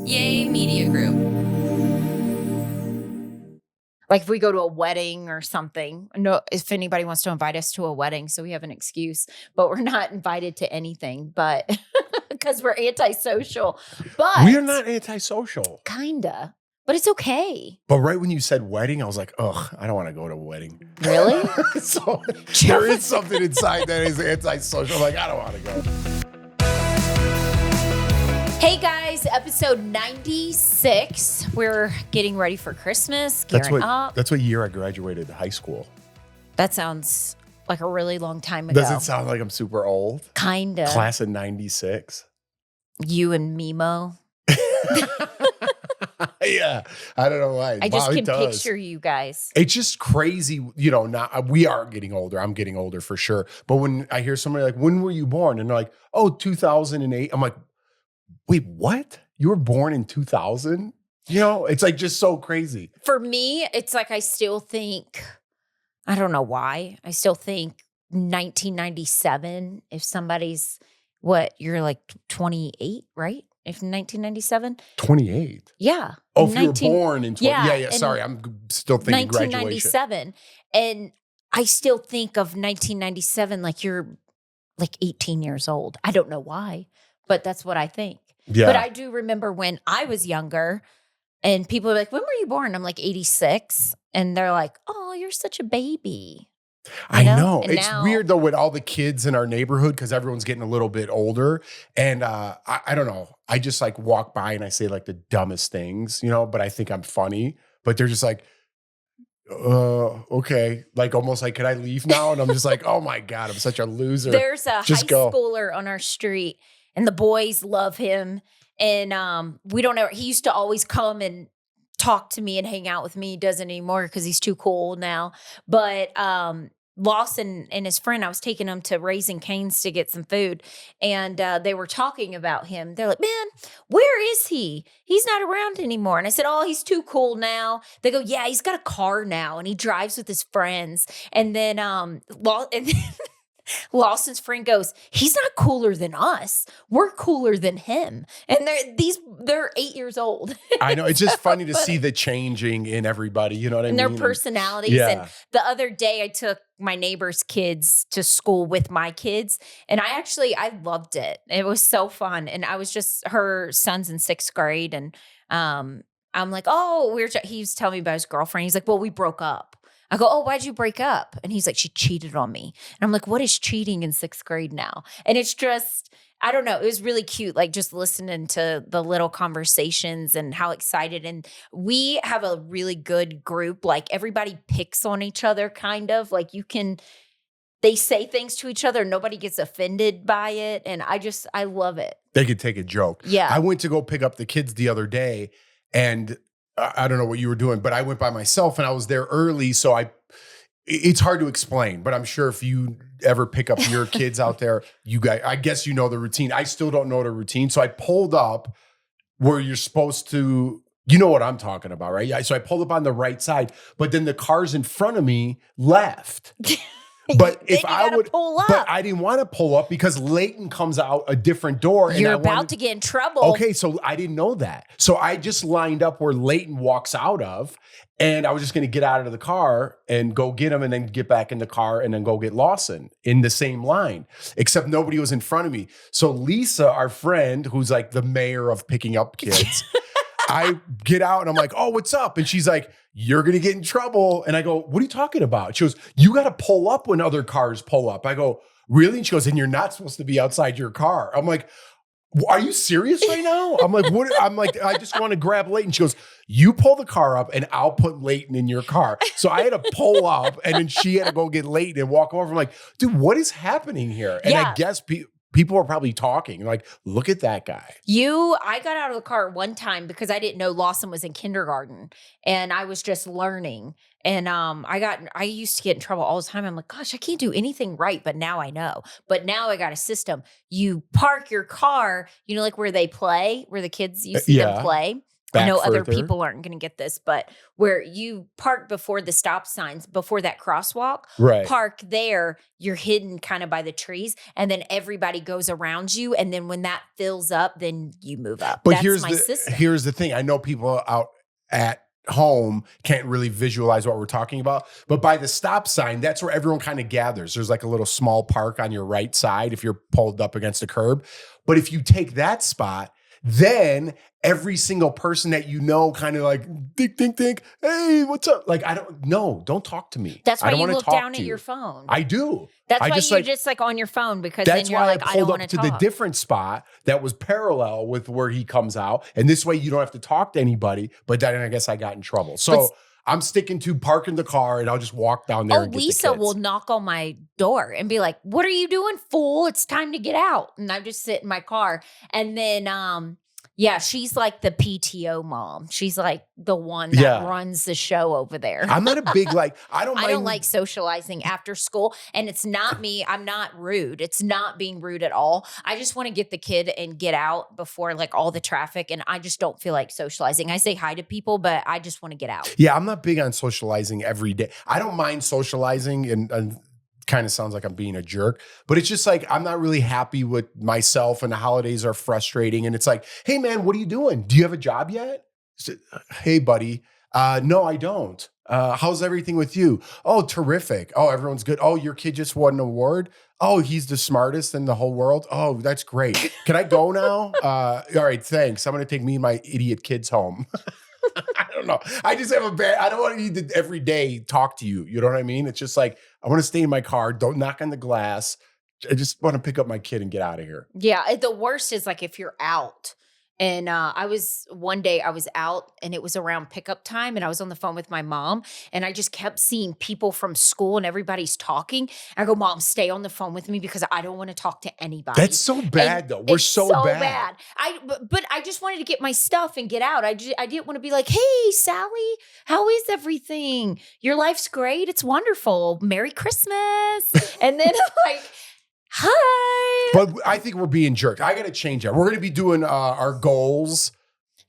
Yay Media Group. Like if we go to a wedding or something, no, if anybody wants to invite us to a wedding, so we have an excuse, but we're not invited to anything, but because we're antisocial. But We are not antisocial. kinda, but it's okay. But right when you said wedding, I was like, ugh, I don't want to go to a wedding. Really? So there is something inside that is antisocial. I'm like, I don't want to go. Hey guys, episode 96. We're getting ready for Christmas, That's gearing up. what year I graduated high school. That sounds like a really long time ago. Does it sound like I'm super old? Kinda. Class of 96. You and Mimo. Yeah. I don't know why. I just Wow, can it does. picture you guys. It's just crazy, we are getting older. I'm getting older for sure. But when I hear somebody like, when were you born? And they're like, oh, 2008. I'm like, wait, what? You were born in 2000? It's like just so crazy. For me, it's like I still think, I don't know why, I still think 1997, if somebody's, you're like 28, right? If 1997? 28. Yeah. Oh, if you were born in 20. Yeah. and Sorry, I'm still thinking graduation. 1997. And I still think of 1997 like you're like 18 years old. I don't know why, but that's what I think. Yeah. But I do remember when I was younger and people were like, when were you born? I'm like 86. And they're like, oh, you're such a baby. I know. And It's weird though with all the kids in our neighborhood because everyone's getting a little bit older. And I don't know. I just like walk by and I say like the dumbest things, but I think I'm funny. But they're just like, okay. Like almost like, can I leave now? And I'm just like, oh my God, I'm such a loser. There's a Just high go. schooler on our street and the boys love him. And we don't know. He used to always come and talk to me and hang out with me. He doesn't anymore because he's too cool now. But Lawson and his friend, I was taking them to Raising Cane's to get some food. And they were talking about him. They're like, man, where is he? He's not around anymore. And I said, oh, he's too cool now. They go, yeah, he's got a car now and he drives with his friends. And then Lawson's friend goes, he's not cooler than us. We're cooler than him. And they're 8 years old. I know. It's just funny to see the changing in everybody. You know what I mean? And their personalities. Yeah. And the other day I took my neighbor's kids to school with my kids. And I loved it. It was so fun. And I was just, her son's in 6th grade. And I'm like, oh, he was telling me about his girlfriend. He's like, well, we broke up. I go, oh, why'd you break up? And he's like, she cheated on me. And I'm like, what is cheating in 6th grade now? And it's just, I don't know. It was really cute, like just listening to the little conversations and how excited. And we have a really good group. Like everybody picks on each other, kind of. Like they say things to each other. Nobody gets offended by it. And I love it. They could take a joke. Yeah. I went to go pick up the kids the other day and I don't know what you were doing, but I went by myself and I was there early. So it's hard to explain, but I'm sure if you ever pick up your kids out there, you guys, I guess you know the routine. I still don't know the routine. So I pulled up where you're supposed to, you know what I'm talking about, right? Yeah. So I pulled up on the right side, but then the cars in front of me left. But if I would pull up, but I didn't want to pull up because Leighton comes out a different door. You're about to get in trouble. Okay, so I didn't know that. So I just lined up where Leighton walks out of, and I was just going to get out of the car and go get him and then get back in the car and then go get Lawson in the same line, except nobody was in front of me. So Lisa, our friend, who's like the mayor of picking up kids, I get out and I'm like, oh, what's up? And she's like, you're going to get in trouble. And I go, what are you talking about? She goes, you got to pull up when other cars pull up. I go, really? And she goes, and you're not supposed to be outside your car. I'm like, are you serious right now? I'm like, what? I'm like, I just want to grab Leighton. She goes, you pull the car up and I'll put Leighton in your car. So I had to pull up and then she had to go get Leighton and walk over. I'm like, dude, what is happening here? And I guess people are probably talking like, look at that guy. I got out of the car one time because I didn't know Lawson was in kindergarten and I was just learning. And I used to get in trouble all the time. I'm like, gosh, I can't do anything right. But now I know. But now I got a system. You park your car, like where they play, where the kids, you see them play. I back know other further. people aren't going to get this, but where you park before the stop signs, before that crosswalk, Right. park there, you're hidden kind of by the trees, and then everybody goes around you. And then when that fills up, then you move up. But That's my system. here's the thing. I know people out at home can't really visualize what we're talking about, but by the stop sign, that's where everyone kind of gathers. There's like a little small park on your right side if you're pulled up against a curb. But if you take that spot, then every single person that you know kind of like think, hey, what's up? Like, don't talk to me. That's I why don't you wanna look talk down to at you. your phone. I do. That's I why just you're like, just like on your phone, because then that's you're why like, I I don't pulled want up to to the talk. different spot that was parallel with where he comes out. And this way you don't have to talk to anybody. But then I guess I got in trouble. So I'm sticking to parking the car and I'll just walk down there and get Lisa the kids. will knock on my door and be like, "What are you doing, fool? It's time to get out." And I just sit in my car. And then yeah, she's like the PTO mom. She's like the one that runs the show over there. I'm not a big I don't mind. I don't like socializing after school. And it's not me. I'm not rude. It's not being rude at all. I just want to get the kid and get out before like all the traffic. And I just don't feel like socializing. I say hi to people, but I just want to get out. Yeah, I'm not big on socializing every day. I don't mind socializing and kind of sounds like I'm being a jerk, but it's just like I'm not really happy with myself and the holidays are frustrating. And it's like, hey man, what are you doing? Do you have a job yet? Hey buddy, no, I don't. How's everything with you? Oh, terrific. Oh, everyone's good. Oh, your kid just won an award. Oh, he's the smartest in the whole world. Oh, that's great. Can I go now? All right, thanks. I'm going to take me and my idiot kids home. I don't know. I just have I don't want to need to every day talk to you. You know what I mean? It's just like, I want to stay in my car. Don't knock on the glass. I just want to pick up my kid and get out of here. Yeah. The worst is like if you're out. And one day I was out and it was around pickup time and I was on the phone with my mom and I just kept seeing people from school and everybody's talking. I go, Mom, stay on the phone with me because I don't want to talk to anybody. That's so bad though. We're so bad. But I just wanted to get my stuff and get out. I didn't want to be like, hey, Sally, how is everything? Your life's great. It's wonderful. Merry Christmas. And then like, hi. But I think we're being jerks. I got to change that. We're going to be doing our goals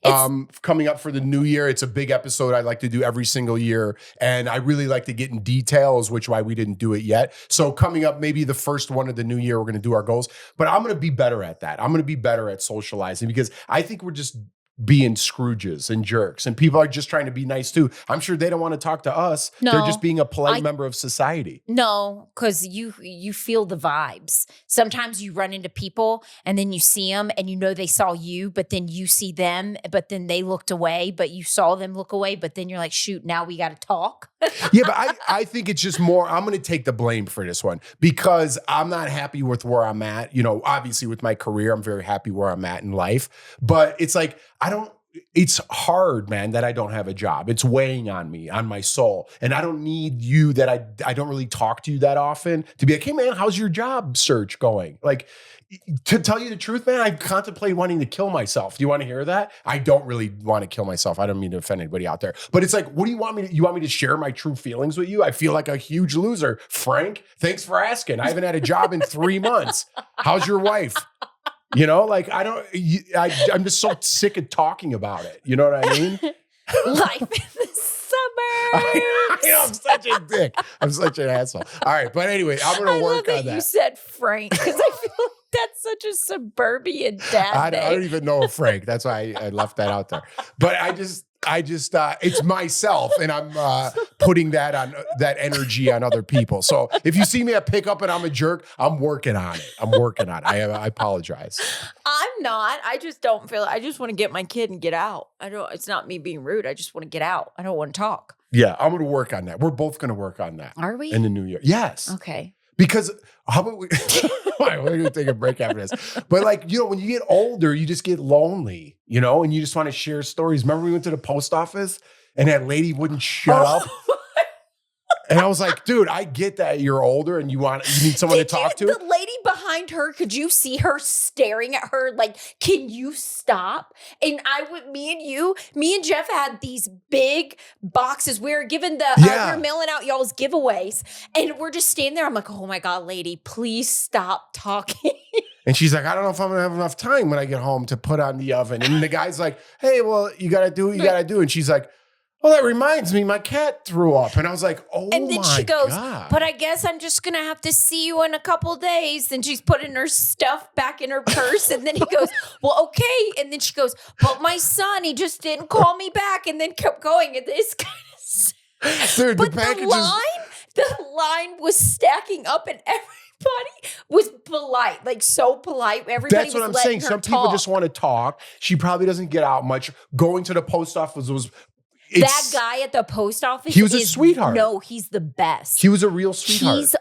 coming up for the new year. It's a big episode I like to do every single year. And I really like to get in details, which why we didn't do it yet. So coming up, maybe the first one of the new year, we're going to do our goals. But I'm going to be better at that. I'm going to be better at socializing because I think we're just being Scrooges and jerks. And people are just trying to be nice too. I'm sure they don't want to talk to us. No, they're just being a polite member of society. No, because you feel the vibes. Sometimes you run into people and then you see them and you know they saw you, but then you see them, but then they looked away, but you saw them look away, but then you're like, shoot, now we got to talk. Yeah, but I think it's just more, I'm going to take the blame for this one because I'm not happy with where I'm at. You know, obviously with my career, I'm very happy where I'm at in life, but it's like, it's hard, man, that I don't have a job. It's weighing on me, on my soul. And I don't need you that I don't really talk to you that often to be like, hey man, how's your job search going? Like, to tell you the truth, man, I contemplate wanting to kill myself. Do you want to hear that? I don't really want to kill myself. I don't mean to offend anybody out there, but it's like, what do you want me to, you want me to share my true feelings with you? I feel like a huge loser. Frank, thanks for asking. I haven't had a job in 3 months. How's your wife? You know, like I'm just so sick of talking about it. You know what I mean? Life in the suburbs. I know, I'm such a dick. I'm such an asshole. All right. But anyway, I'm going to work on that. You said Frank because I feel like that's such a suburbia dad name. I don't even know a Frank. That's why I left that out there. But I just it's myself and I'm putting that energy on other people. So if you see me at pickup and I'm a jerk, I'm working on it. I apologize. I'm not. I just don't feel, I just want to get my kid and get out. It's not me being rude. I just want to get out. I don't want to talk. Yeah, I'm going to work on that. We're both going to work on that. Are we? In the new year. Yes. Okay. Because how about we we're going to take a break after this. But like, you know, when you get older, you just get lonely, you know, and you just want to share stories. Remember we went to the post office and that lady wouldn't shut up? And I was like, dude, I get that you're older and you need someone to talk to. The lady behind her, could you see her staring at her like, can you stop? And me and Jeff had these big boxes. We were given we were mailing out y'all's giveaways. And we're just standing there. I'm like, oh my God, lady, please stop talking. And she's like, I don't know if I'm gonna have enough time when I get home to put on the oven. And the guy's like, hey, well, you gotta do what you gotta do. And she's like, well, that reminds me, my cat threw up. And I was like, oh my God. And then she goes, but I guess I'm just gonna have to see you in a couple days. And she's putting her stuff back in her purse. And then he goes, well, okay. And then she goes, but my son, he just didn't call me back, and then kept going. And this kind of dude, but the package the line was stacking up, and everybody was polite, like so polite. Everybody That's what I'm saying. Some people just want to talk. She probably doesn't get out much. Going to the post office was... that guy at the post office, he was a sweetheart. No, he's the best. He was a real sweetheart.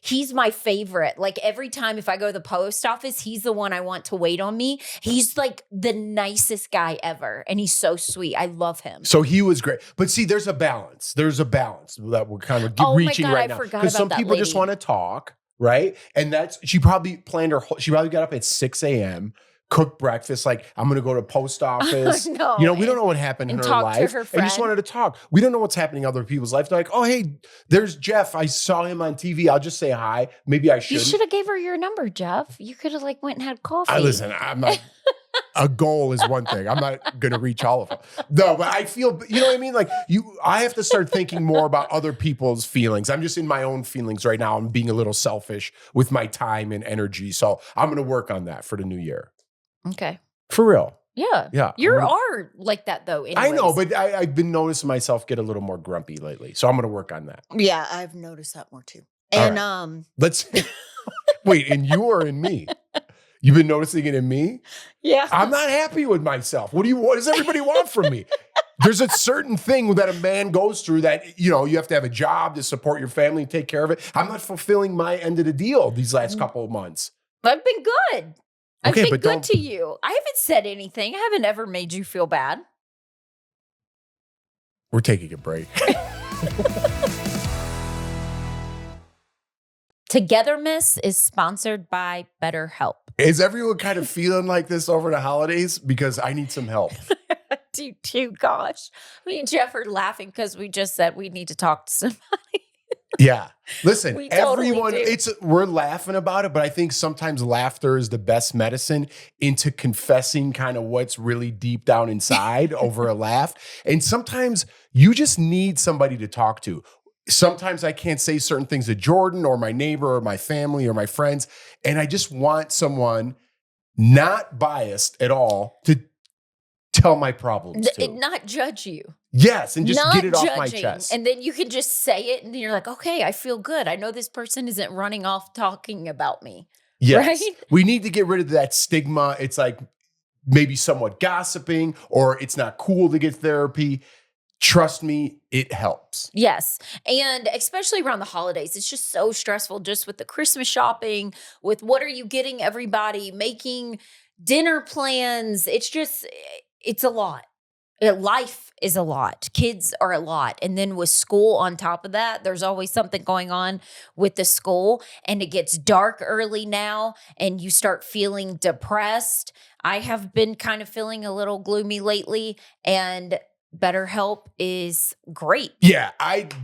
He's my favorite. Like every time if I go to the post office, he's the one I want to wait on me. He's like the nicest guy ever. And he's so sweet. I love him. So he was great. But see, there's a balance. There's a balance that we're kind of reaching my God, right now. Because some people just want to talk, right? And she probably she probably got up at 6 a.m., cooked breakfast, like, I'm going to go to post office. No, we don't know what happened in her life. And just wanted to talk. We don't know what's happening in other people's life. They're like, oh, hey, there's Jeff. I saw him on TV. I'll just say hi. Maybe I should. You should have gave her your number, Jeff. You could have went and had coffee. Listen, I'm not... A goal is one thing. I'm not going to reach all of them. No, but I feel, you know what I mean? Like I have to start thinking more about other people's feelings. I'm just in my own feelings right now. I'm being a little selfish with my time and energy. So I'm going to work on that for the new year. Okay. For real. Yeah. Yeah. You are like that though. Anyways. I know, but I've been noticing myself get a little more grumpy lately. So I'm going to work on that. Yeah. I've noticed that more too. And, right. Let's wait, in you or in me? You've been noticing it in me? Yeah. I'm not happy with myself. What does everybody want from me? There's a certain thing that a man goes through that, you have to have a job to support your family and take care of it. I'm not fulfilling my end of the deal these last couple of months. I've been good. I've been good to you. I haven't said anything. I haven't ever made you feel bad. We're taking a break. Togetherness is sponsored by BetterHelp. Is everyone kind of feeling like this over the holidays? Because I need some help. I do, gosh. Me and Jeff are laughing because we just said we need to talk to somebody. Yeah. Listen, totally everyone, do. we're laughing about it, but I think sometimes laughter is the best medicine into confessing kind of what's really deep down inside over a laugh. And sometimes you just need somebody to talk to. Sometimes I can't say certain things to Jordan or my neighbor or my family or my friends. And I just want someone not biased at all to tell my problems to. Not judge you. Yes, and just not get it judging. off my chest. And then you can just say it and you're like, okay, I feel good. I know this person isn't running off talking about me. Yes. Right? We need to get rid of that stigma. It's like maybe somewhat gossiping or it's not cool to get therapy. Trust me, it helps. Yes. And especially around the holidays, it's just so stressful just with the Christmas shopping, with what are you getting everybody, making dinner plans. It's a lot. Life is a lot. Kids are a lot. And then with school on top of that, there's always something going on with the school. And it gets dark early now and you start feeling depressed. I have been kind of feeling a little gloomy lately, and BetterHelp is great. Yeah,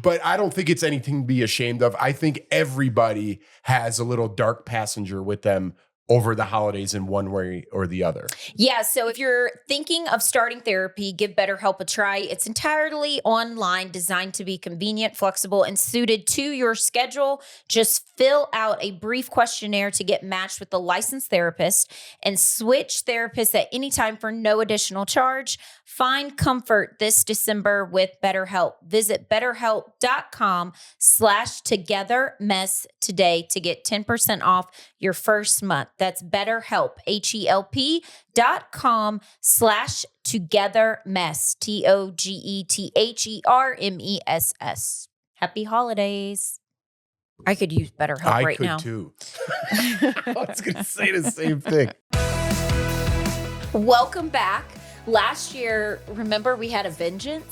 but I don't think it's anything to be ashamed of. I think everybody has a little dark passenger with them over the holidays in one way or the other. Yeah, so if you're thinking of starting therapy, give BetterHelp a try. It's entirely online, designed to be convenient, flexible, and suited to your schedule. Just fill out a brief questionnaire to get matched with a licensed therapist and switch therapists at any time for no additional charge. Find comfort this December with BetterHelp. Visit BetterHelp.com/togetherness today to get 10% off your first month. That's BetterHelp, HELP.com/togetherness, TOGETHERMESS. Happy holidays. I could use BetterHelp right now. I could too. I was going to say the same thing. Welcome back. Last year, remember we had a vengeance?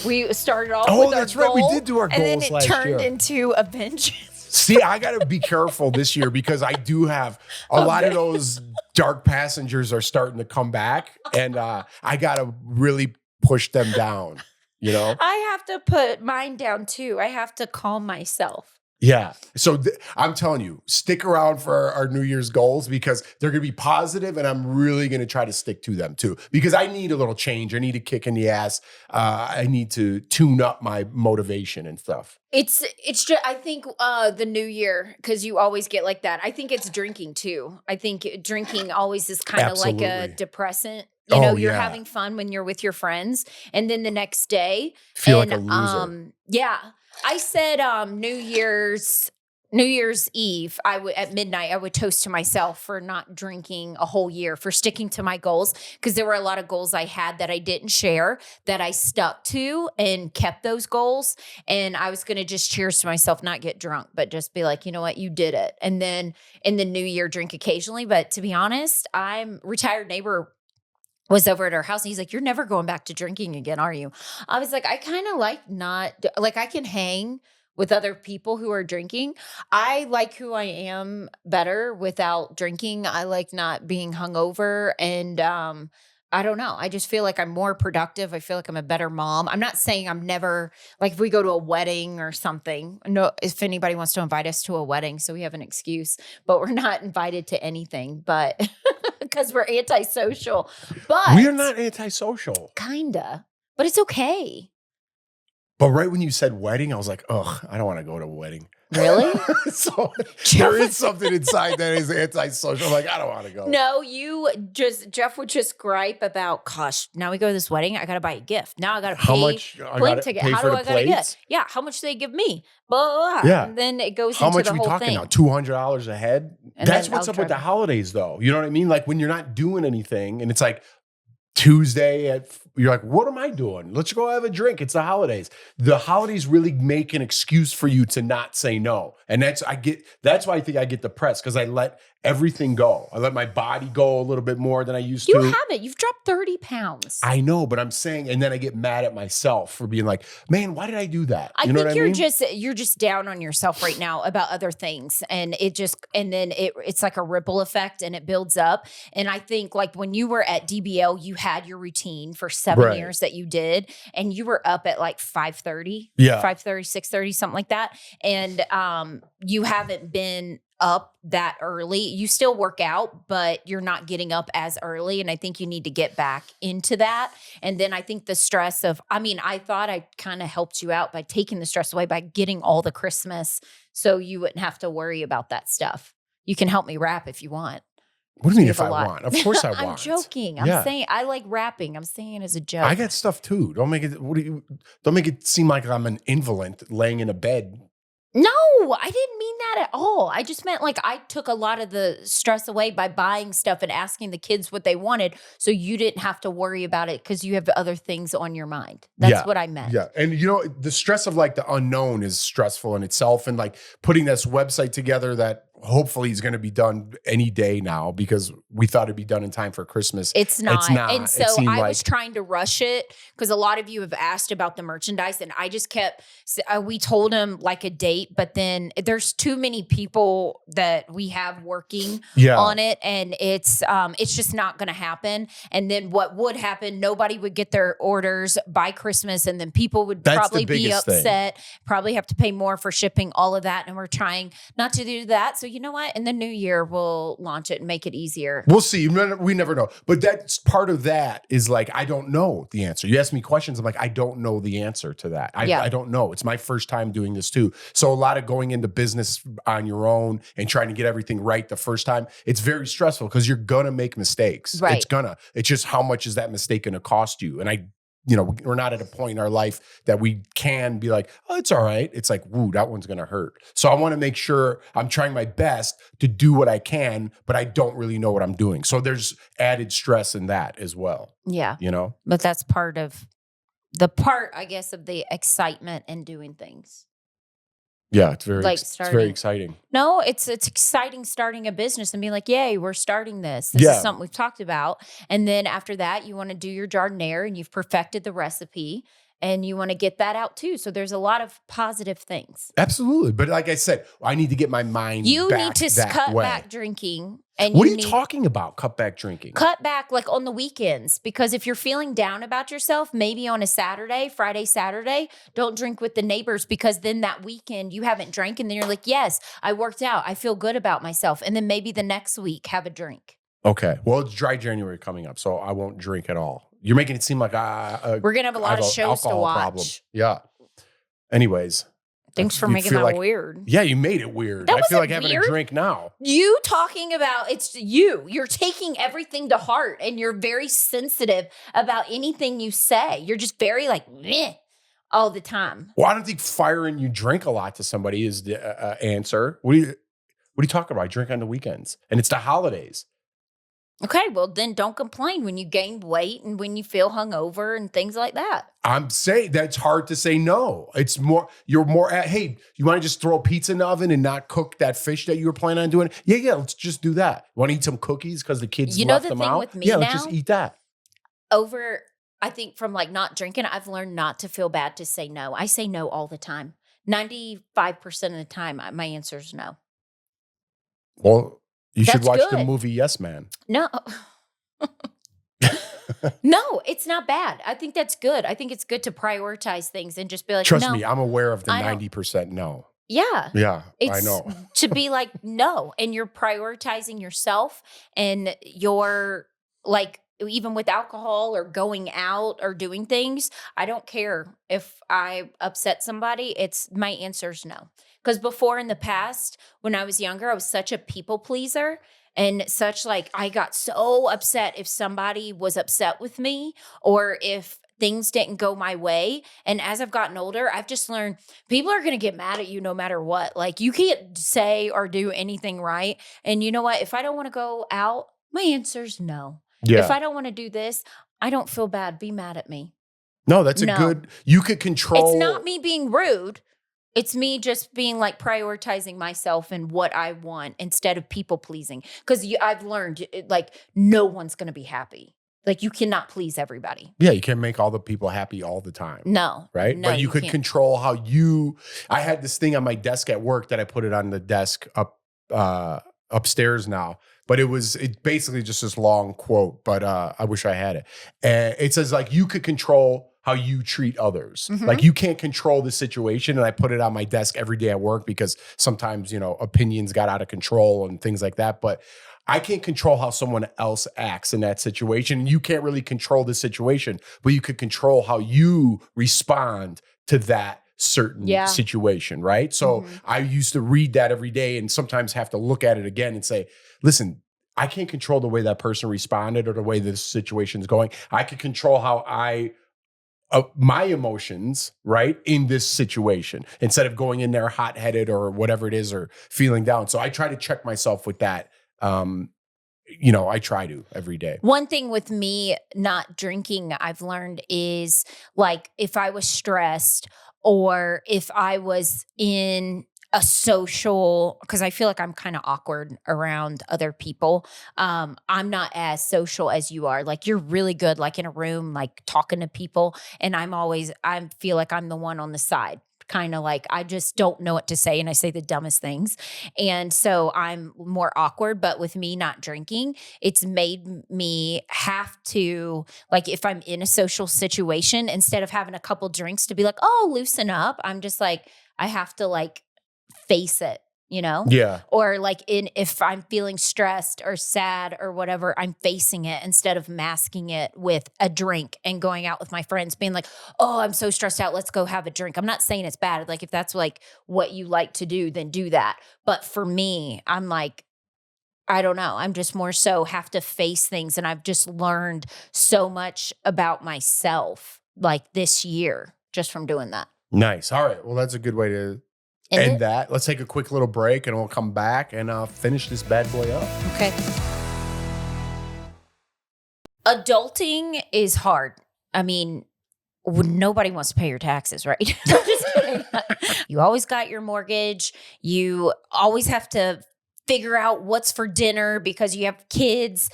We started off with our that's right. We did do our and then goals it last turned year. into a vengeance. See, I got to be careful this year because I do have a lot of those dark passengers are starting to come back, and I got to really push them down, you know? I have to put mine down too. I have to calm myself. Yeah. So I'm telling you, stick around for our New Year's goals because they're going to be positive, and I'm really going to try to stick to them too. Because I need a little change. I need a kick in the ass. I need to tune up my motivation and stuff. It's just I think the new year, because you always get like that. I think it's drinking too. I think drinking always is kind of like a Absolutely. depressant. You know, Oh, you're yeah. having fun when you're with your friends, and then the next day, Feel like and a loser. yeah, I said New Year's Eve, I would at midnight I would toast to myself for not drinking a whole year, for sticking to my goals, because there were a lot of goals I had that I didn't share that I stuck to and kept those goals. And I was going to just cheers to myself, not get drunk, but just be like, you know what, you did it. And then in the new year, drink occasionally. But to be honest, I'm retired neighbor was over at our house and he's like, "You're never going back to drinking again, are you?" I was like, I kind of like not like I can hang with other people who are drinking. I like who I am better without drinking. I like not being hungover, and I don't know. I just feel like I'm more productive. I feel like I'm a better mom. I'm not saying I'm never like if we go to a wedding or something. No, if anybody wants to invite us to a wedding, so we have an excuse, but we're not invited to anything. But because we're antisocial, We are but not antisocial. kinda, but it's okay. But right when you said wedding, I was like, ugh, I don't want to go to a wedding. Really? So there is something inside that is antisocial. I'm like, I don't want to go. No, Jeff would just gripe about, gosh, now we go to this wedding. I got to buy a gift. Now I got to How pay much I plane got to ticket. pay How for do the I got to plates? get? Yeah. How much do they give me? Blah, blah. Yeah. And then it goes How into much the are we whole talking thing. now? $200 a head? And That's then what's I'll up with the drive- holidays, though. You know what I mean? Like when you're not doing anything and it's like Tuesday you're like, what am I doing? Let's go have a drink. It's the holidays. The holidays really make an excuse for you to not say no. And that's why I think I get depressed because I let everything go. I let my body go a little bit more than I used You to. haven't. You've dropped 30 pounds. I know, but I'm saying, and then I get mad at myself for being like, man, why did I do that? I You know think what I you're mean? you're just down on yourself right now about other things, and then it's like a ripple effect and it builds up. And I think like when you were at DBL, you had your routine for 7 years that you did, and you were up at like 5:30, Yeah. 5:30, 6:30, something like that. And you haven't been up that early. You still work out, but you're not getting up as early. And I think you need to get back into that. And then I think the stress of, I thought I kind of helped you out by taking the stress away by getting all the Christmas so you wouldn't have to worry about that stuff. You can help me rap if you want. What do you mean We if have I a lot. want? Of course I want. I'm joking. Yeah. I'm saying I like rapping. I'm saying it as a joke. I got stuff too. Don't make it seem like I'm an invalid laying in a bed. No, I didn't mean that at all. I just meant like I took a lot of the stress away by buying stuff and asking the kids what they wanted so you didn't have to worry about it because you have other things on your mind. That's what I meant. Yeah. And you know, the stress of like the unknown is stressful in itself. And like putting this website together that hopefully is going to be done any day now because we thought it'd be done in time for Christmas. It's not. And It so seemed I like- was trying to rush it because a lot of you have asked about the merchandise and I just kept, we told them like a date, but then there's too many people that we have working on it and it's just not going to happen. And then what would happen, nobody would get their orders by Christmas and then people would probably be upset, probably have to pay more for shipping, all of that. And we're trying not to do that. So you know what? In the new year, we'll launch it and make it easier. We'll see. We never know. But that's part of that is like, I don't know the answer. You ask me questions. I'm like, I don't know the answer to that. I don't know. It's my first time doing this too. So a lot of going into business on your own and trying to get everything right the first time, it's very stressful because you're going to make mistakes. Right. It's just how much is that mistake going to cost you? And we're not at a point in our life that we can be like, oh, it's all right. It's like, woo, that one's going to hurt. So I want to make sure I'm trying my best to do what I can, but I don't really know what I'm doing. So there's added stress in that as well. Yeah. You know? But that's part of I guess, of the excitement in doing things. Yeah, it's very, Like it's very exciting. No, it's exciting starting a business and being like, yay, we're starting this. This is something we've talked about. And then after that, you want to do your jardiniere and you've perfected the recipe. and you want to get that out too. So there's a lot of positive things. Absolutely. But like I said, I need to get my mind You back need to that cut way. back drinking. And What are you talking about? Cut back drinking? Cut back like on the weekends, because if you're feeling down about yourself, maybe on a Saturday, Friday, Saturday, don't drink with the neighbors, because then that weekend you haven't drank and then you're like, yes, I worked out. I feel good about myself. And then maybe the next week have a drink. Okay. Well, it's dry January coming up, so I won't drink at all. You're making it seem like we're going to have a lot of shows to watch. Problem. Yeah. Anyways. Thanks for making that weird. Yeah, you made it weird. I feel like having a drink now. You talking about it's you. You're taking everything to heart, and you're very sensitive about anything you say. You're just very like meh all the time. Well, I don't think firing you drink a lot to somebody is the answer. What are you talking about? I drink on the weekends, and it's the holidays. Okay, well then don't complain when you gain weight and when you feel hungover and things like that. I'm saying that's hard to say no. It's more, you're more at, hey, you want to just throw pizza in the oven and not cook that fish that you were planning on doing? Yeah, let's just do that. Want to eat some cookies because the kids left them out? With me yeah, now, let's just eat that. I think from like not drinking, I've learned not to feel bad to say no. I say no all the time. 95% of the time, my answer is no. Well, you should watch the movie Yes Man. No. No, it's not bad. I think that's good. I think it's good to prioritize things and just be like, trust me, I'm aware of the 90% no. Yeah. Yeah, I know. To be like, no. And you're prioritizing yourself, and you're like, even with alcohol or going out or doing things, I don't care if I upset somebody. My answer's no. Because before in the past, when I was younger, I was such a people pleaser and such like, I got so upset if somebody was upset with me or if things didn't go my way. And as I've gotten older, I've just learned people are going to get mad at you no matter what. Like you can't say or do anything right. And you know what? If I don't want to go out, my answer's no. Yeah. If I don't want to do this, I don't feel bad. Be mad at me. No, that's good, you could control. It's not me being rude. It's me just being like prioritizing myself and what I want instead of people pleasing. Because I've learned like no one's going to be happy. Like you cannot please everybody. Yeah, you can't make all the people happy all the time. No. Right? No, but you could control how I had this thing on my desk at work that I put it on the desk upstairs now. But it basically just this long quote, but I wish I had it. And it says like, you could control how you treat others. Mm-hmm. Like you can't control the situation. And I put it on my desk every day at work because sometimes, opinions got out of control and things like that. But I can't control how someone else acts in that situation. You can't really control the situation, but you could control how you respond to that certain situation, right? So I used to read that every day and sometimes have to look at it again and say, listen, I can't control the way that person responded or the way this situation's going. I can control how my emotions, right, in this situation instead of going in there hot-headed or whatever it is or feeling down. So I try to check myself with that. I try to every day. One thing with me not drinking, I've learned is like if I was stressed or if I was in a social, because I feel like I'm kind of awkward around other people. I'm not as social as you are. Like you're really good, like in a room, like talking to people. And I feel like I'm the one on the side, kind of like I just don't know what to say. And I say the dumbest things. And so I'm more awkward, but with me not drinking, it's made me have to, like if I'm in a social situation, instead of having a couple drinks to be like, oh, loosen up. I'm just like, I have to like, face it, Yeah. Or like if I'm feeling stressed or sad or whatever, I'm facing it instead of masking it with a drink and going out with my friends being like, oh, I'm so stressed out. Let's go have a drink. I'm not saying it's bad. Like if that's like what you like to do, then do that. But for me, I'm like, I don't know. I'm just more so have to face things. And I've just learned so much about myself like this year just from doing that. Nice. All right. Well, that's a good way to end that. Let's take a quick little break and we'll come back and finish this bad boy up. Okay. Adulting is hard. I mean, nobody wants to pay your taxes, right? I'm just kidding. You always got your mortgage. You always have to figure out what's for dinner because you have kids.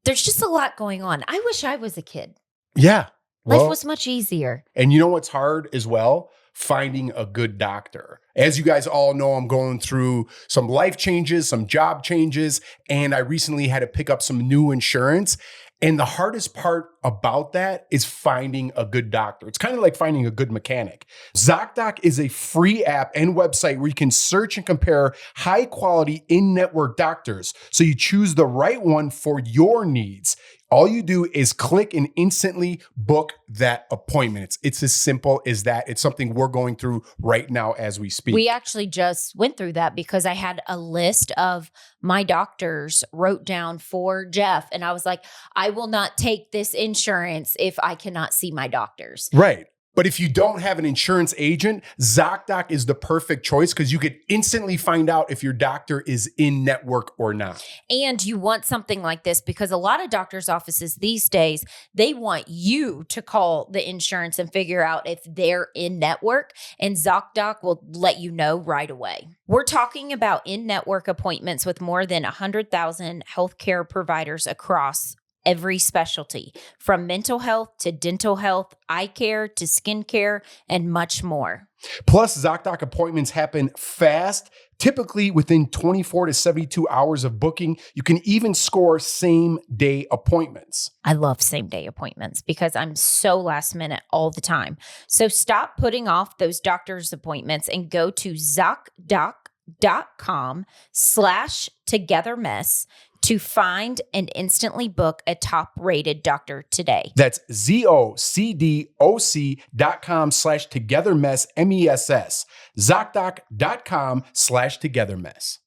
There's just a lot going on. I wish I was a kid. Yeah. Life Well, was much easier. and you know what's hard as well? Finding a good doctor. As you guys all know, I'm going through some life changes, some job changes, and I recently had to pick up some new insurance. And the hardest part about that is finding a good doctor. It's kind of like finding a good mechanic. ZocDoc is a free app and website where you can search and compare high quality in network doctors so you choose the right one for your needs. All you do is click and instantly book that appointment. It's as simple as that. It's something we're going through right now as we speak. We actually just went through that because I had a list of my doctors wrote down for Jeff. And I was like, I will not take this insurance if I cannot see my doctors. Right. But if you don't have an insurance agent, ZocDoc is the perfect choice because you could instantly find out if your doctor is in network or not. And you want something like this because a lot of doctors' offices these days, they want you to call the insurance and figure out if they're in network, and ZocDoc will let you know right away. We're talking about in-network appointments with more than 100,000 healthcare providers across every specialty, from mental health to dental health, eye care to skin care, and much more. Plus, ZocDoc appointments happen fast, typically within 24 to 72 hours of booking. You can even score same-day appointments. I love same-day appointments because I'm so last minute all the time. So stop putting off those doctor's appointments and go to ZocDoc.com/togetherness to find and instantly book a top-rated doctor today. That's ZocDoc.com/togetherness, MESS. ZocDoc.com/togetherness.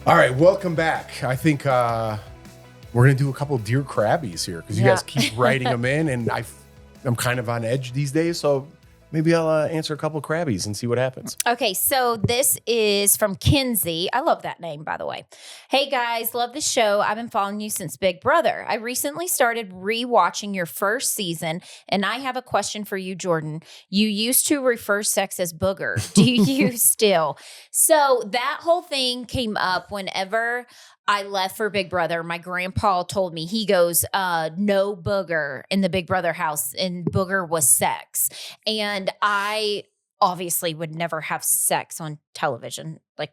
All right, welcome back. I think we're going to do a couple of Dear Crabbys here because you guys keep writing them in, and I'm kind of on edge these days, so maybe I'll answer a couple of Crabbys and see what happens. Okay, so this is from Kinsey. I love that name, by the way. Hey guys, love the show. I've been following you since Big Brother. I recently started rewatching your first season, and I have a question for you, Jordan. You used to refer sex as booger. Do you still? So that whole thing came up whenever I left for Big Brother. My grandpa told me, he goes, no booger in the Big Brother house, and booger was sex. And I obviously would never have sex on television. Like,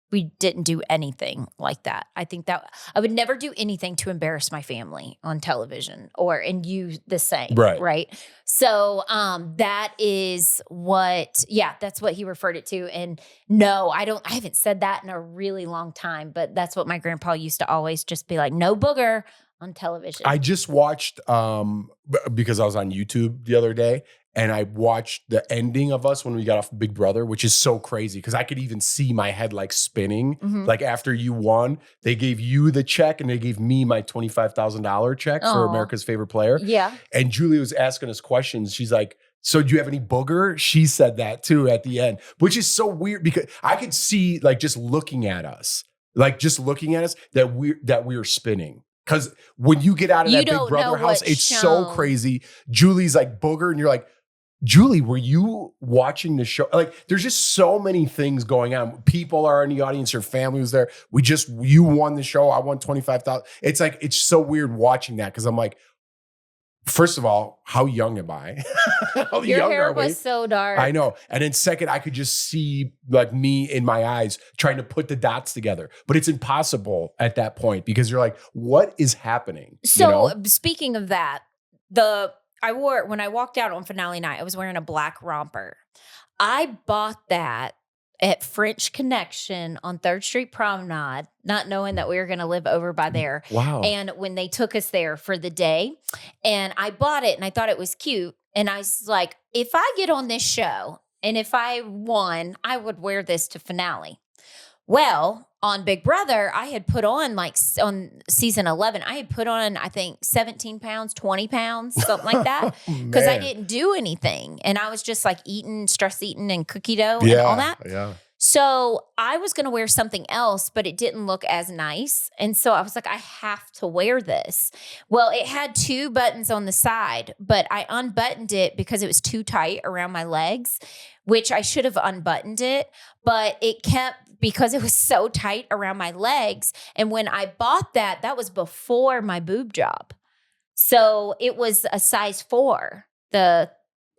we didn't do anything like that. I think that I would never do anything to embarrass my family on television, and you the same. Right. So that is what, that's what he referred it to. And no, I haven't said that in a really long time, but that's what my grandpa used to always just be like, no booger on television. I just watched, because I was on YouTube the other day, and I watched the ending of us when we got off Big Brother, which is so crazy because I could even see my head like spinning. Mm-hmm. Like after you won, they gave you the check and they gave me my $25,000 check for America's Favorite Player. Yeah. And Julie was asking us questions. She's like, so do you have any booger? She said that too at the end, which is so weird because I could see like just looking at us that we were spinning. Because when you get out of that Big Brother house, it's so crazy. Julie's like booger, and you're like, Julie, were you watching the show? Like, there's just so many things going on. People are in the audience. Your family was there. You won the show. I won 25,000. It's like, it's so weird watching that because I'm like, first of all, how young am I? How Your young hair are we? was so dark. I know. And then second, I could just see like me in my eyes trying to put the dots together. But it's impossible at that point because you're like, what is happening? So speaking of that, when I walked out on finale night, I was wearing a black romper. I bought that at French Connection on 3rd Street Promenade, not knowing that we were going to live over by there. Wow. And when they took us there for the day, and I bought it and I thought it was cute. And I was like, if I get on this show and if I won, I would wear this to finale. Well, on Big Brother, I had put on on season 11, I had put on, I think 17 pounds, 20 pounds, something like that. Because I didn't do anything. And I was just like stress eating and cookie dough and all that. Yeah. So I was going to wear something else, but it didn't look as nice. And so I was like, I have to wear this. Well, it had 2 buttons on the side, but I unbuttoned it because it was too tight around my legs, which I should have unbuttoned it, but it kept, because it was so tight around my legs. And when I bought that was before my boob job. So it was a size 4.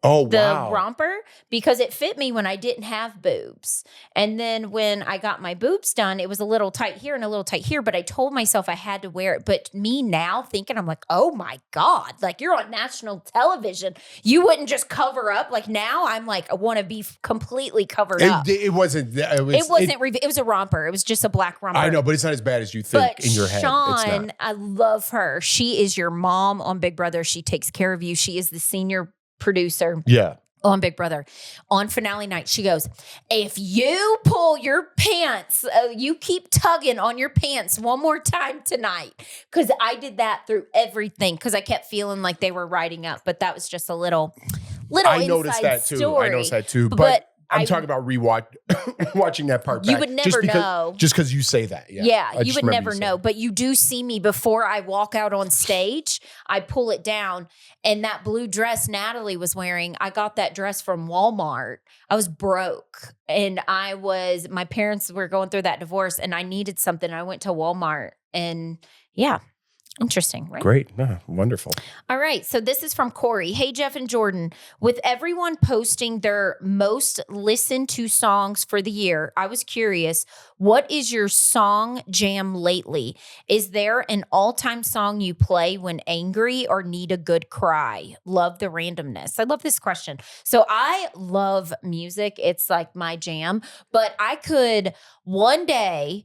Oh, The wow. romper, because it fit me when I didn't have boobs. And then when I got my boobs done, it was a little tight here and a little tight here, but I told myself I had to wear it. But me now thinking, I'm like, oh my God, like you're on national television. You wouldn't just cover up. Like now I'm like, I want to be completely covered up. It wasn't. It was a romper. It was just a black romper. I know, but it's not as bad as you think But in your head. It's Sean, not. I love her. She is your mom on Big Brother. She takes care of you. She is the senior producer Yeah. on Big Brother. On finale night, she goes, if you pull your pants, you keep tugging on your pants one more time tonight. Because I did that through everything because I kept feeling like they were riding up. But that was just a little I noticed that too. story. I noticed that too. But I'm talking about watching that part back. You would never know. Just because you say that. Yeah, you would never know. But you do see me before I walk out on stage. I pull it down. And that blue dress Natalie was wearing, I got that dress from Walmart. I was broke. And my parents were going through that divorce and I needed something. I went to Walmart and yeah. Interesting, right? Great. No, wonderful. All right. So this is from Corey. Hey, Jeff and Jordan. With everyone posting their most listened to songs for the year, I was curious, what is your song jam lately? Is there an all-time song you play when angry or need a good cry? Love the randomness. I love this question. So I love music. It's like my jam, but I could one day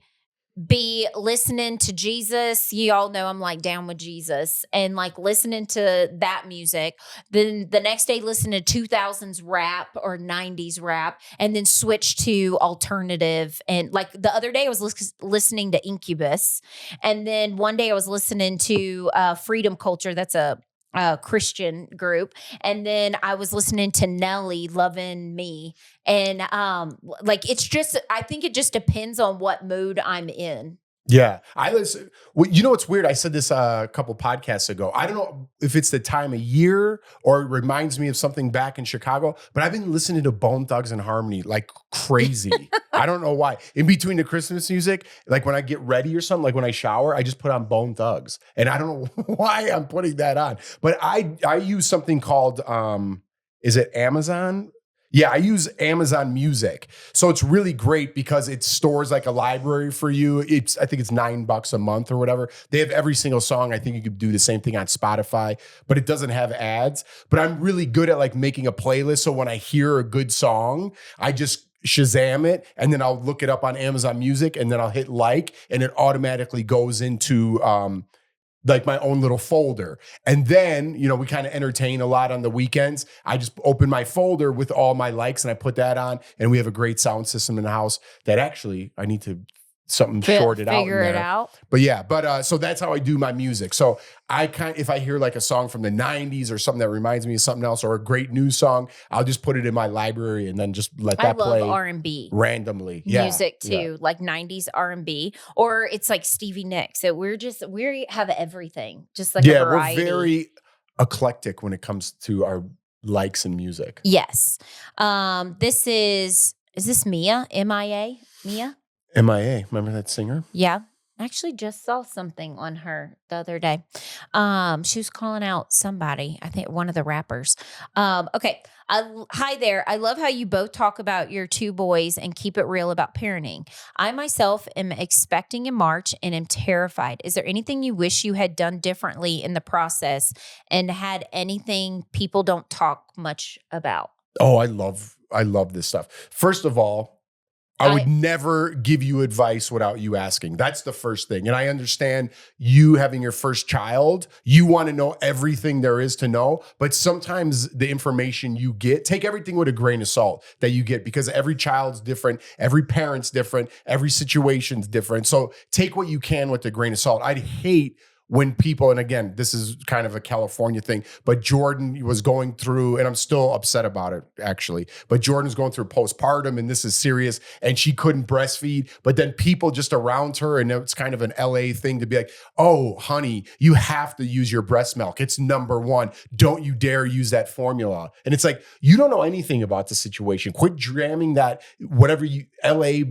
be listening to Jesus. You all know I'm like down with Jesus and like listening to that music. Then the next day, listen to 2000s rap or 90s rap and then switch to alternative. And like the other day I was listening to Incubus. And then one day I was listening to Freedom Culture. That's a Christian group. And then I was listening to Nelly, Lovin' Me. And like it's just, I think it just depends on what mood I'm in. Yeah. I listen. Well, you know what's weird? I said this a couple podcasts ago. I don't know if it's the time of year or it reminds me of something back in Chicago, but I've been listening to Bone Thugs and Harmony like crazy. I don't know why. In between the Christmas music, like when I get ready or something, like when I shower, I just put on Bone Thugs. And I don't know why I'm putting that on. But I use something called is it Amazon? Yeah, I use Amazon Music. So it's really great because it stores like a library for you. I think it's $9 a month or whatever. They have every single song. I think you could do the same thing on Spotify, but it doesn't have ads. But I'm really good at like making a playlist. So when I hear a good song, I just Shazam it and then I'll look it up on Amazon Music and then I'll hit like and it automatically goes into like my own little folder. And then, you know, we kind of entertain a lot on the weekends. I just open my folder with all my likes and I put that on. And we have a great sound system in the house that actually I need to shorted out. Figure it out. But yeah, so that's how I do my music. So if I hear like a song from the 90s or something that reminds me of something else or a great new song, I'll just put it in my library and then just let that play. I love R&B. Randomly. Music too, like 90s R&B, or it's like Stevie Nicks. So we have everything, just like a variety. We're very eclectic when it comes to our likes in music. Yes. Is this Mia? M-I-A? Mia? MIA. Remember that singer? Yeah. I actually just saw something on her the other day. She was calling out somebody, I think one of the rappers. Okay. Hi there. I love how you both talk about your 2 boys and keep it real about parenting. I myself am expecting in March and am terrified. Is there anything you wish you had done differently in the process and had anything people don't talk much about? Oh, I love this stuff. First of all, I would never give you advice without you asking. That's the first thing. And I understand you having your first child, you want to know everything there is to know, but sometimes the information you get, take everything with a grain of salt that you get because every child's different, every parent's different, every situation's different. So take what you can with a grain of salt. I'd hate when people, and again, this is kind of a California thing, but Jordan was going through, and I'm still upset about it actually, but Jordan's going through postpartum and this is serious and she couldn't breastfeed, but then people just around her, and it's kind of an LA thing to be like, oh, honey, you have to use your breast milk. It's number 1. Don't you dare use that formula. And it's like, you don't know anything about the situation. Quit jamming that, whatever LA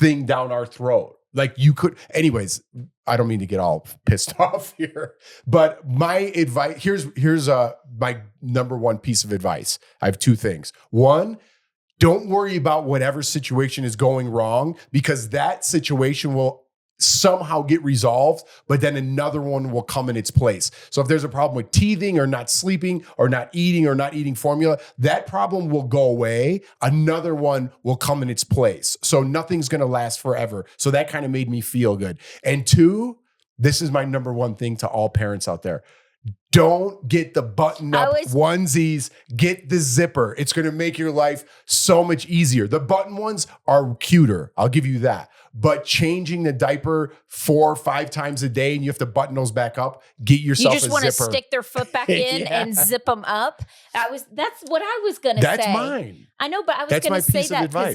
thing down our throat. Like you could, anyways, I don't mean to get all pissed off here, but my advice, here's my number one piece of advice. I have two things. One, don't worry about whatever situation is going wrong, because that situation will somehow get resolved, but then another one will come in its place. So if there's a problem with teething or not sleeping or not eating formula, that problem will go away. Another one will come in its place. So nothing's going to last forever. So that kind of made me feel good. And two, this is my number one thing to all parents out there. Don't get the button up onesies, get the zipper. It's going to make your life so much easier. The button ones are cuter. I'll give you that. But changing the diaper 4 or 5 times a day and you have to button those back up, get yourself a zipper. You just want to stick their foot back in and zip them up. That's what I was going to say. That's mine. I know, but I was going to say that because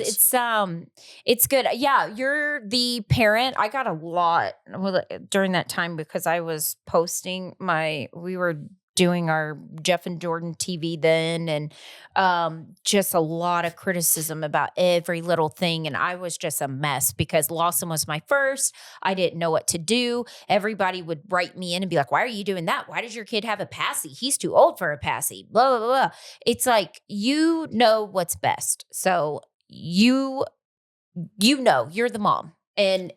it's good. Yeah, you're the parent. I got a lot during that time because I was posting we were doing our Jeff and Jordan TV then, and just a lot of criticism about every little thing. And I was just a mess because Lawson was my first. I didn't know what to do. Everybody would write me in and be like, why are you doing that? Why does your kid have a passy? He's too old for a passy, blah, blah, blah. It's like, you know what's best. So you know, you're the mom, and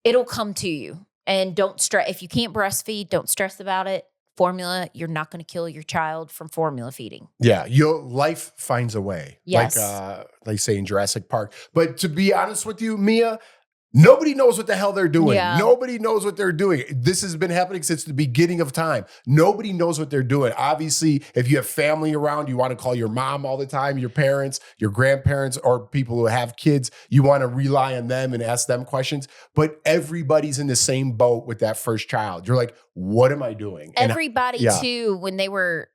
it'll come to you. And don't stress. If you can't breastfeed, don't stress about it. Formula, you're not going to kill your child from formula feeding. Yeah, your life finds a way. Yes. Like they say in Jurassic Park. But to be honest with you, Mia, nobody knows what the hell they're doing. Yeah. Nobody knows what they're doing. This has been happening since the beginning of time. Nobody knows what they're doing. Obviously, if you have family around, you want to call your mom all the time, your parents, your grandparents, or people who have kids. You want to rely on them and ask them questions. But everybody's in the same boat with that first child. You're like, what am I doing? Everybody, too, when they were,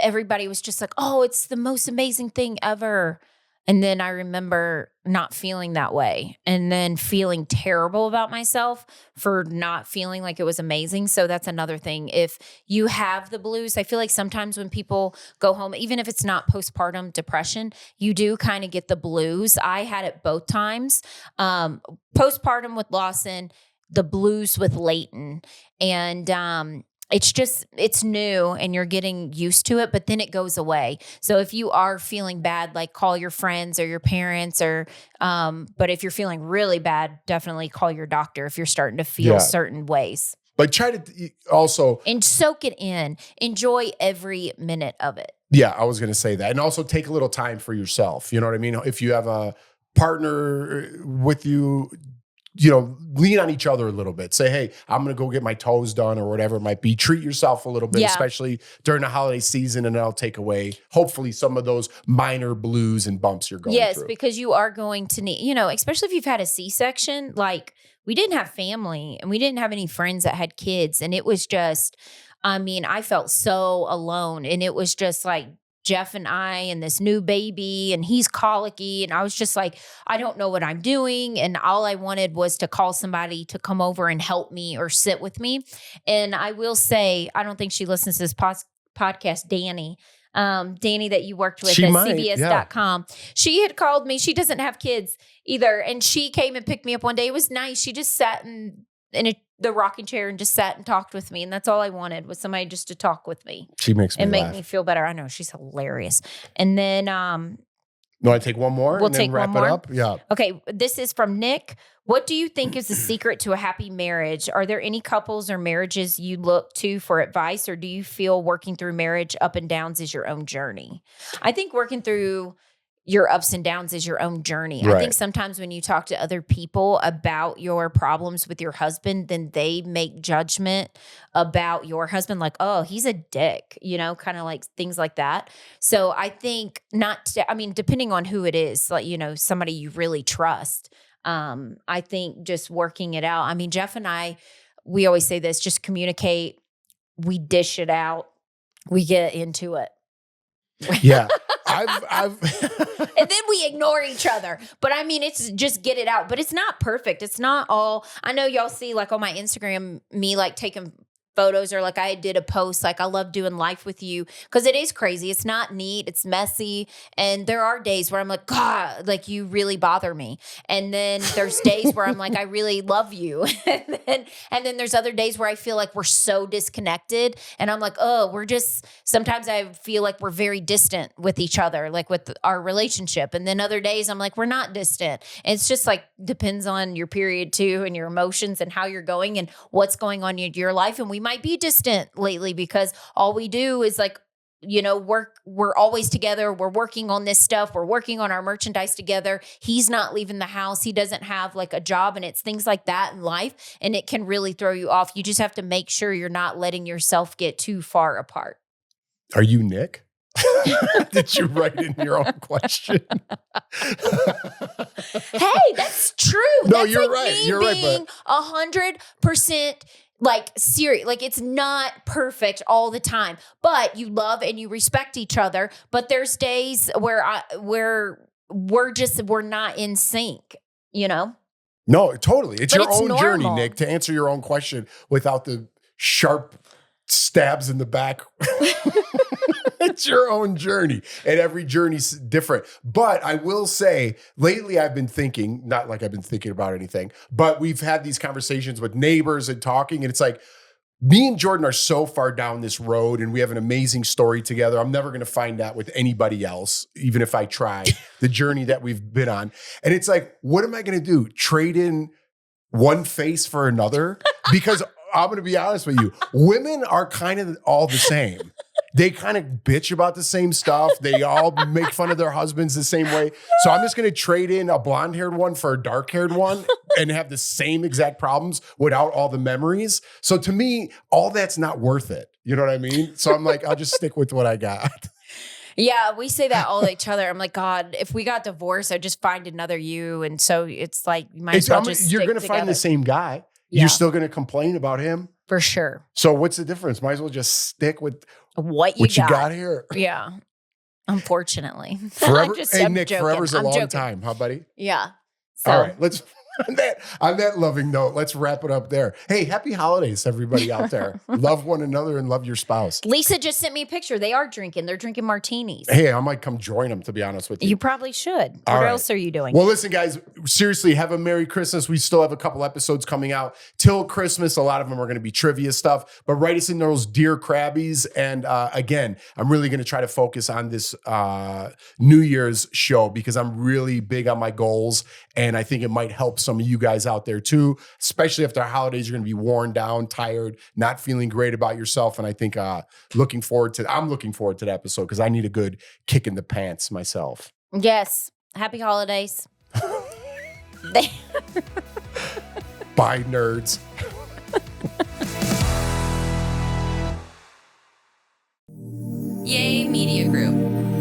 everybody was just like, oh, it's the most amazing thing ever. And then I remember not feeling that way and then feeling terrible about myself for not feeling like it was amazing. So that's another thing. If you have the blues, I feel like sometimes when people go home, even if it's not postpartum depression, you do kind of get the blues. I had it both times. Postpartum with Lawson, the blues with Leighton. And it's new and you're getting used to it, but then it goes away. So if you are feeling bad, like call your friends or your parents but if you're feeling really bad, definitely call your doctor if you're starting to feel certain ways. But try to also... And soak it in. Enjoy every minute of it. Yeah, I was going to say that. And also take a little time for yourself. You know what I mean? If you have a partner with you, lean on each other a little bit. Say, hey, I'm going to go get my toes done or whatever it might be. Treat yourself a little bit, especially during the holiday season, and that'll take away, hopefully, some of those minor blues and bumps you're going through. Yes, because you are going to need, especially if you've had a C-section, like we didn't have family and we didn't have any friends that had kids. And it was just, I felt so alone. And it was just like, Jeff and I and this new baby, and he's colicky. And I was just like, I don't know what I'm doing. And all I wanted was to call somebody to come over and help me or sit with me. And I will say, I don't think she listens to this podcast, Danny. Danny that you worked with at CBS.com. She had called me. She doesn't have kids either. And she came and picked me up one day. It was nice. She just sat in the rocking chair and just sat and talked with me. And that's all I wanted, was somebody just to talk with me. She makes me and laugh. Make me feel better. I know, she's hilarious. And then you want to take one more? We'll take wrap one more. It up? Yeah. Okay. This is from Nick. What do you think is the secret to a happy marriage? Are there any couples or marriages you look to for advice, or do you feel working through marriage up and downs is your own journey? I think working through your ups and downs is your own journey. Right. I think sometimes when you talk to other people about your problems with your husband, then they make judgment about your husband, like, oh, he's a dick, kind of like things like that. So I think depending on who it is, like, somebody you really trust, I think just working it out. Jeff and I, we always say this, just communicate, we dish it out, we get into it. Yeah. I've And then we ignore each other. But it's just get it out. But it's not perfect. It's not all. I know y'all see like on my Instagram, me like taking photos, or like I did a post, like I love doing life with you, because it is crazy. It's not neat. It's messy. And there are days where I'm like, God, like you really bother me. And then there's days where I'm like, I really love you. And then there's other days where I feel like we're so disconnected. And I'm like, oh, sometimes I feel like we're very distant with each other, like with our relationship. And then other days I'm like, we're not distant. And it's just like, depends on your period too, and your emotions and how you're going and what's going on in your life. And we might be distant lately because all we do is like, we're always together. We're working on this stuff. We're working on our merchandise together. He's not leaving the house. He doesn't have like a job, and it's things like that in life. And it can really throw you off. You just have to make sure you're not letting yourself get too far apart. Are you Nick? Did you write in your own question? Hey, that's true. No, that's you're like right. Me you're right. Being 100% like serious. Like it's not perfect all the time, but you love and you respect each other. But there's days where we're not in sync, No, totally. It's But your it's own journey, normal. Nick, to answer your own question without the sharp stabs in the back. It's your own journey, and every journey's different. But I will say, lately I've been thinking, not like I've been thinking about anything, but we've had these conversations with neighbors and talking, and it's like, me and Jordan are so far down this road, and we have an amazing story together. I'm never going to find that with anybody else, even if I try, the journey that we've been on. And it's like, what am I going to do? Trade in one face for another? Because I'm going to be honest with you, women are kind of all the same. They kind of bitch about the same stuff. They all make fun of their husbands the same way. So I'm just going to trade in a blonde-haired one for a dark-haired one and have the same exact problems without all the memories. So to me, all that's not worth it. You know what I mean? So I'm like, I'll just stick with what I got. Yeah, we say that all to each other. I'm like, God, if we got divorced, I'd just find another you. And so it's like, you might as well just You're stick going to find the together. same guy. Yeah. You're still going to complain about him. For sure. So what's the difference? Might as well just stick with What you got here. Yeah. Unfortunately. Forever. I'm Nick, joking. forever's a I'm long joking. time, huh, buddy? Yeah. So. All right, let's on that loving note, let's wrap it up there. Hey, happy holidays, everybody out there. Love one another and love your spouse. Lisa just sent me a picture. They are drinking. They're drinking martinis. Hey, I might come join them, to be honest with you. You probably should. All What right. else are you doing? Well, listen, guys, seriously, have a Merry Christmas. We still have a couple episodes coming out till Christmas. A lot of them are going to be trivia stuff, but write us in those Dear Crabbys. And again, I'm really going to try to focus on this New Year's show because I'm really big on my goals. And I think it might help some of you guys out there too, especially after the holidays. You're going to be worn down, tired, not feeling great about yourself. And I think I'm looking forward to that episode because I need a good kick in the pants myself. Yes. Happy holidays. Bye, nerds. Yay Media Group.